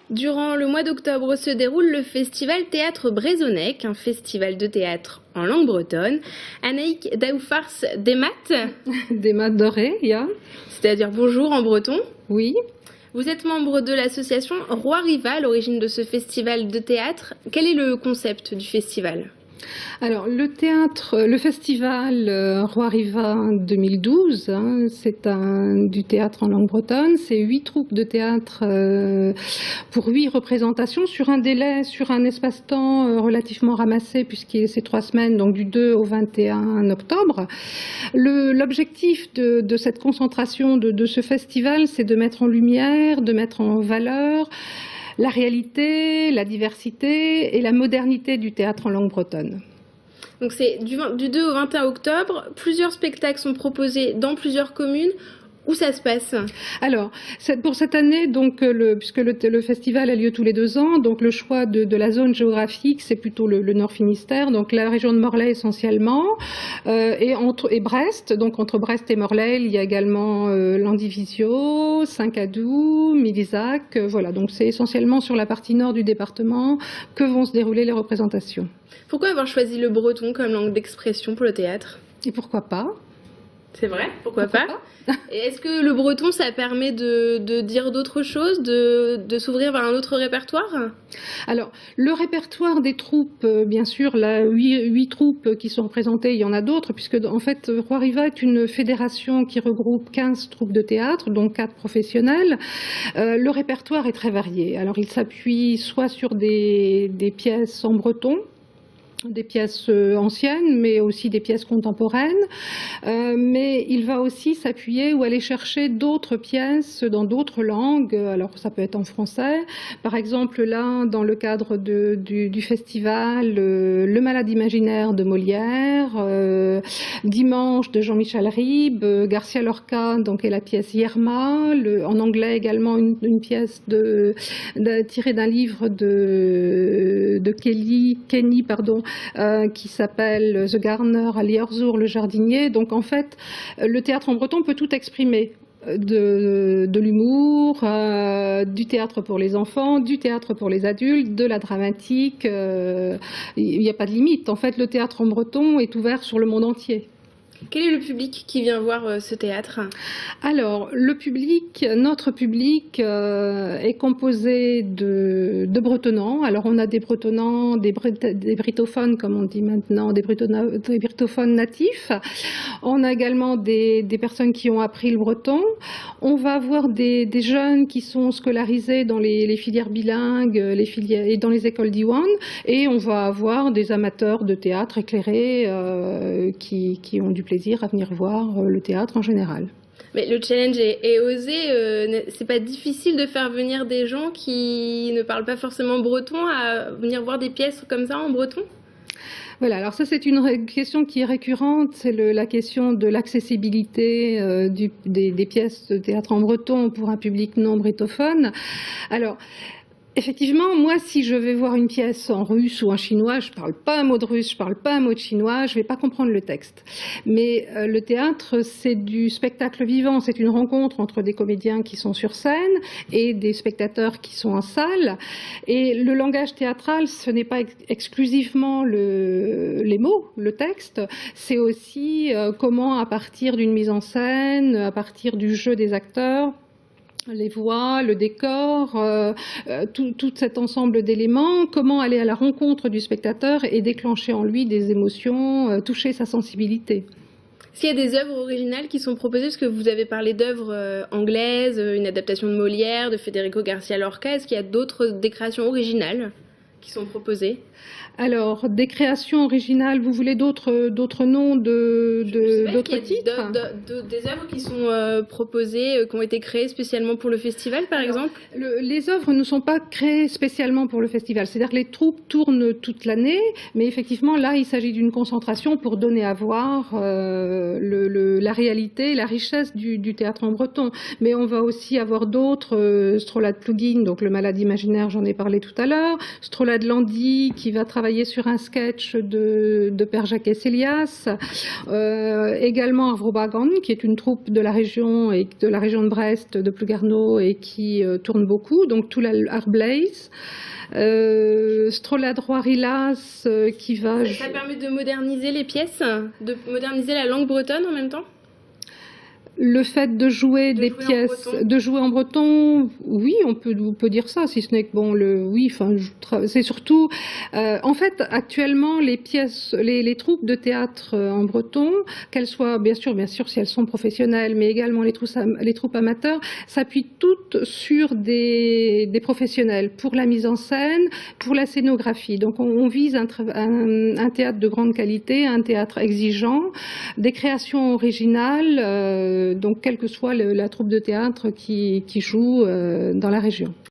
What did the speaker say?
Durant le mois d'octobre se déroule le festival Théâtre Brezhoneg, un festival de théâtre en langue bretonne. Anaïk Daoufars Demat, Demat doré, ja. C'est-à-dire bonjour en breton. Oui. Vous êtes membre de l'association Roi Riva, à l'origine de ce festival de théâtre. Quel est le concept du festival ? Alors, le festival Roi Riva 2012, c'est du théâtre en langue bretonne. C'est 8 troupes de théâtre pour 8 représentations sur un espace-temps relativement ramassé, puisque c'est 3 semaines, donc du 2 au 21 octobre. L'objectif de cette concentration de ce festival, c'est de mettre en lumière, de mettre en valeur la réalité, la diversité et la modernité du théâtre en langue bretonne. Donc c'est du 2 au 21 octobre, plusieurs spectacles sont proposés dans plusieurs communes. Où ça se passe ? Alors, pour cette année, donc, puisque le festival a lieu tous les 2 ans, donc le choix de la zone géographique, c'est plutôt le Nord Finistère, donc la région de Morlaix essentiellement, et Brest. Donc entre Brest et Morlaix, il y a également Landivisiau, Saint-Cadou, Milizac. Voilà, donc c'est essentiellement sur la partie nord du département que vont se dérouler les représentations. Pourquoi avoir choisi le breton comme langue d'expression pour le théâtre ? Et pourquoi pas ? C'est vrai, pourquoi pas. Et est-ce que le breton, ça permet de dire d'autres choses, de s'ouvrir vers un autre répertoire ? Alors, le répertoire des troupes, bien sûr, là, 8 troupes qui sont représentées, il y en a d'autres, puisque en fait, Roi Riva est une fédération qui regroupe 15 troupes de théâtre, dont 4 professionnels. Le répertoire est très varié. Alors, il s'appuie soit sur des pièces en breton, des pièces anciennes, mais aussi des pièces contemporaines. Mais il va aussi s'appuyer ou aller chercher d'autres pièces dans d'autres langues. Alors ça peut être en français. Par exemple, là, dans le cadre du festival, Le Malade imaginaire de Molière, Dimanche de Jean-Michel Ribes, Garcia Lorca, donc est la pièce Yerma, en anglais également une pièce tirée d'un livre de Kenny, qui s'appelle The Gardener à Lierzour, le jardinier. Donc en fait, le théâtre en breton peut tout exprimer. De l'humour, du théâtre pour les enfants, du théâtre pour les adultes, de la dramatique. Il n'y a pas de limite. En fait, le théâtre en breton est ouvert sur le monde entier. Quel est le public qui vient voir ce théâtre ? Alors, notre public est composé de bretonnants. Alors, on a des bretonnants, des brittophones, comme on dit maintenant, des brittophones natifs. On a également des personnes qui ont appris le breton. On va avoir des jeunes qui sont scolarisés dans les filières bilingues et dans les écoles d'Iwan. Et on va avoir des amateurs de théâtre éclairés qui ont du plaisir à venir voir le théâtre en général. Mais le challenge est osé. C'est pas difficile de faire venir des gens qui ne parlent pas forcément breton à venir voir des pièces comme ça en breton ? Voilà, alors ça c'est une question qui est récurrente, c'est la question de l'accessibilité des pièces de théâtre en breton pour un public non brittophone. Alors, effectivement, moi, si je vais voir une pièce en russe ou en chinois, je ne parle pas un mot de russe, je ne parle pas un mot de chinois, je ne vais pas comprendre le texte. Mais le théâtre, c'est du spectacle vivant, c'est une rencontre entre des comédiens qui sont sur scène et des spectateurs qui sont en salle. Et le langage théâtral, ce n'est pas exclusivement les mots, le texte, c'est aussi comment, à partir d'une mise en scène, à partir du jeu des acteurs, les voix, le décor, tout cet ensemble d'éléments, comment aller à la rencontre du spectateur et déclencher en lui des émotions, toucher sa sensibilité. Est-ce qu'il y a des œuvres originales qui sont proposées ? Parce que vous avez parlé d'œuvres anglaises, une adaptation de Molière, de Federico Garcia Lorca. Est-ce qu'il y a des créations originales qui sont proposées ? Alors, des créations originales, vous voulez d'autres noms d'autres titres ? Des œuvres qui sont proposées, qui ont été créées spécialement pour le festival, par exemple ? Les œuvres ne sont pas créées spécialement pour le festival. C'est-à-dire que les troupes tournent toute l'année, mais effectivement, là, il s'agit d'une concentration pour donner à voir la réalité, la richesse du théâtre en breton. Mais on va aussi avoir d'autres, Strolad Plugin, donc Le Malade imaginaire, j'en ai parlé tout à l'heure, Strolad Nicolas de Landy qui va travailler sur un sketch de Père Jacques Esselias. Également Avrobagan, qui est une troupe de la région de Brest, de Plougarneau, et qui tourne beaucoup, donc tout l'Arblaze. Stroladroirilas qui va... Ça permet de moderniser les pièces, de moderniser la langue bretonne en même temps? Le fait de jouer des pièces, de jouer en breton, oui, on peut dire ça, si ce n'est que bon, c'est surtout, en fait, actuellement, les pièces, les troupes de théâtre en breton, qu'elles soient, bien sûr, si elles sont professionnelles, mais également les troupes amateurs, s'appuient toutes sur des professionnels pour la mise en scène, pour la scénographie. Donc, on vise un théâtre de grande qualité, un théâtre exigeant, des créations originales, donc quelle que soit la troupe de théâtre qui joue dans la région.